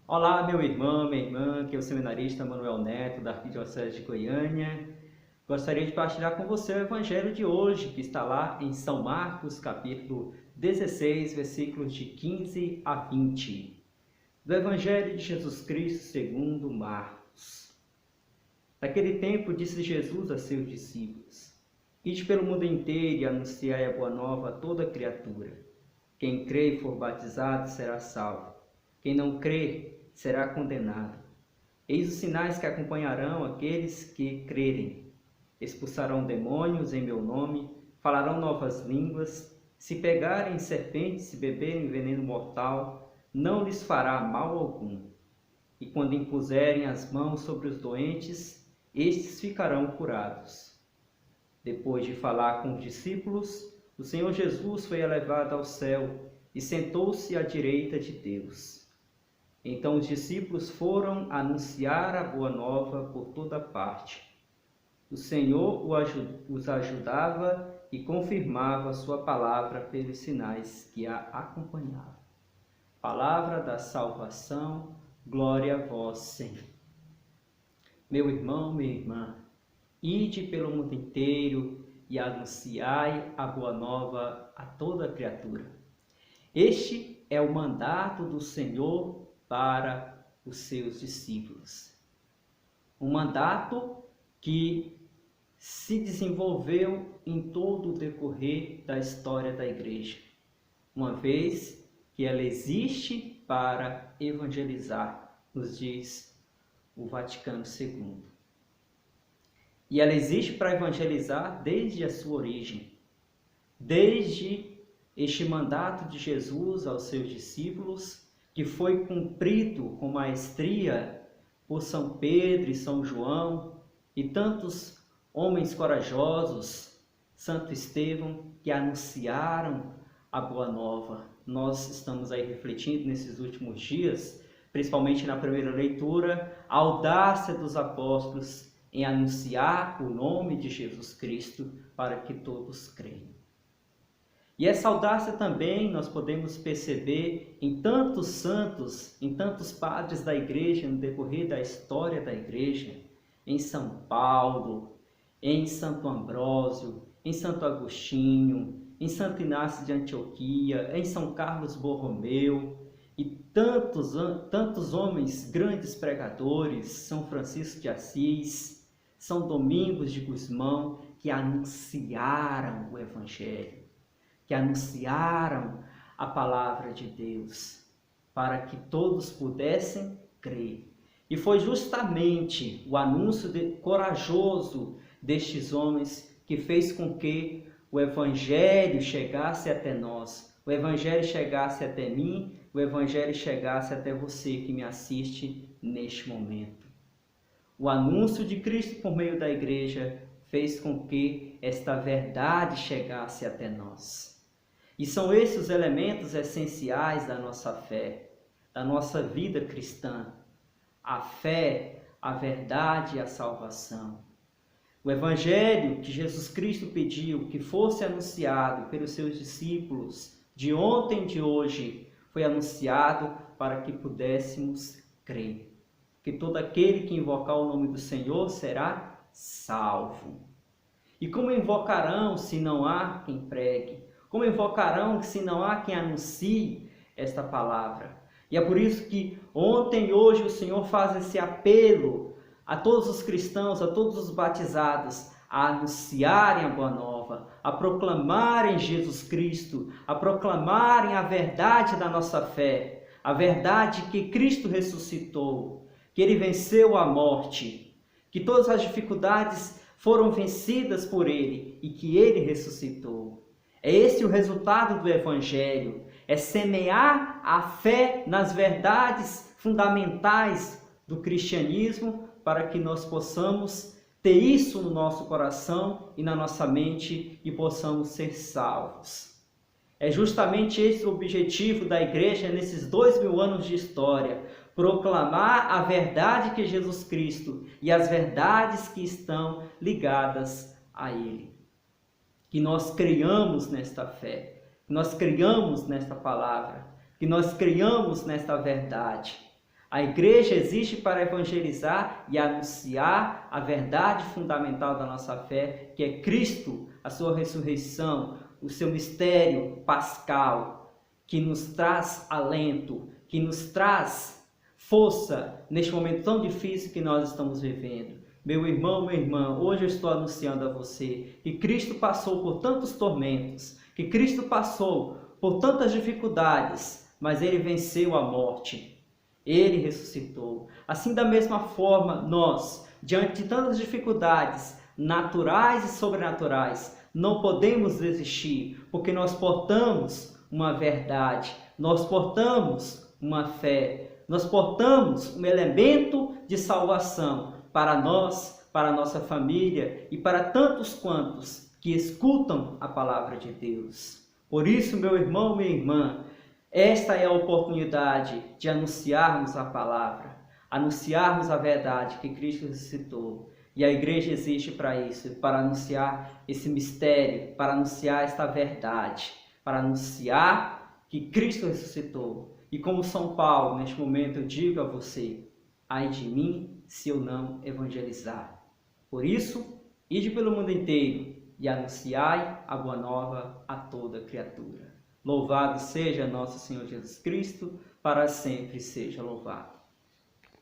Olá, meu irmão, minha irmã, que é o seminarista Manuel Neto, da Arquidiocese de Goiânia. Gostaria de partilhar com você o evangelho de hoje, que está lá em São Marcos, capítulo 16, versículos de 15 a 20. Do evangelho de Jesus Cristo segundo Marcos. Naquele tempo, disse Jesus a seus discípulos: Ide pelo mundo inteiro e anunciai a boa nova a toda criatura. Quem crê e for batizado será salvo. Quem não crê será condenado. Eis os sinais que acompanharão aqueles que crerem. Expulsarão demônios em meu nome, falarão novas línguas. Se pegarem serpentes e beberem veneno mortal, não lhes fará mal algum. E quando impuserem as mãos sobre os doentes, estes ficarão curados. Depois de falar com os discípulos, o Senhor Jesus foi elevado ao céu e sentou-se à direita de Deus. Então os discípulos foram anunciar a boa nova por toda parte. O Senhor os ajudava e confirmava a sua palavra pelos sinais que a acompanhavam. Palavra da salvação, glória a vós, Senhor. Meu irmão, minha irmã, ide pelo mundo inteiro e anunciai a boa nova a toda criatura. Este é o mandato do Senhor para os seus discípulos. Um mandato que se desenvolveu em todo o decorrer da história da Igreja, uma vez que ela existe para evangelizar, nos diz o Vaticano II. E ela existe para evangelizar desde a sua origem, desde este mandato de Jesus aos seus discípulos, que foi cumprido com maestria por São Pedro e São João e tantos homens corajosos, Santo Estevão, que anunciaram a boa nova. Nós estamos aí refletindo nesses últimos dias, principalmente na primeira leitura, a audácia dos apóstolos em anunciar o nome de Jesus Cristo para que todos creiam. E essa audácia também nós podemos perceber em tantos santos, em tantos padres da Igreja, no decorrer da história da Igreja, em São Paulo, em Santo Ambrósio, em Santo Agostinho, em Santo Inácio de Antioquia, em São Carlos Borromeu, e tantos homens, grandes pregadores, São Francisco de Assis, São Domingos de Gusmão, que anunciaram o Evangelho, que anunciaram a palavra de Deus, para que todos pudessem crer. E foi justamente o anúncio corajoso destes homens que fez com que o Evangelho chegasse até nós, o Evangelho chegasse até mim, o Evangelho chegasse até você que me assiste neste momento. O anúncio de Cristo por meio da Igreja fez com que esta verdade chegasse até nós. E são esses os elementos essenciais da nossa fé, da nossa vida cristã. A fé, a verdade e a salvação. O Evangelho que Jesus Cristo pediu que fosse anunciado pelos seus discípulos de ontem e de hoje, foi anunciado para que pudéssemos crer. Que todo aquele que invocar o nome do Senhor será salvo. E como invocarão se não há quem pregue? Como invocarão se não há quem anuncie esta palavra? E é por isso que ontem e hoje o Senhor faz esse apelo a todos os cristãos, a todos os batizados, a anunciarem a boa nova, a proclamarem Jesus Cristo, a proclamarem a verdade da nossa fé, a verdade que Cristo ressuscitou, que Ele venceu a morte, que todas as dificuldades foram vencidas por Ele e que Ele ressuscitou. É esse o resultado do Evangelho, é semear a fé nas verdades fundamentais do cristianismo para que nós possamos ter isso no nosso coração e na nossa mente e possamos ser salvos. É justamente esse o objetivo da Igreja nesses 2000 anos de história, proclamar a verdade que é Jesus Cristo e as verdades que estão ligadas a Ele. Que nós creiamos nesta fé, que nós creiamos nesta palavra, que nós creiamos nesta verdade. A igreja existe para evangelizar e anunciar a verdade fundamental da nossa fé, que é Cristo, a sua ressurreição, o seu mistério pascal, que nos traz alento, que nos traz força neste momento tão difícil que nós estamos vivendo. Meu irmão, minha irmã, hoje eu estou anunciando a você que Cristo passou por tantos tormentos, que Cristo passou por tantas dificuldades, mas Ele venceu a morte. Ele ressuscitou. Assim, da mesma forma, nós, diante de tantas dificuldades naturais e sobrenaturais, não podemos desistir, porque nós portamos uma verdade, nós portamos uma fé, nós portamos um elemento de salvação para nós, para a nossa família e para tantos quantos que escutam a palavra de Deus. Por isso, meu irmão, minha irmã, esta é a oportunidade de anunciarmos a palavra, anunciarmos a verdade que Cristo ressuscitou. E a igreja existe para isso, para anunciar esse mistério, para anunciar esta verdade, para anunciar que Cristo ressuscitou. E como São Paulo, neste momento eu digo a você, ai de mim se eu não evangelizar. Por isso, ide pelo mundo inteiro e anunciai a boa nova a toda criatura. Louvado seja nosso Senhor Jesus Cristo, para sempre seja louvado.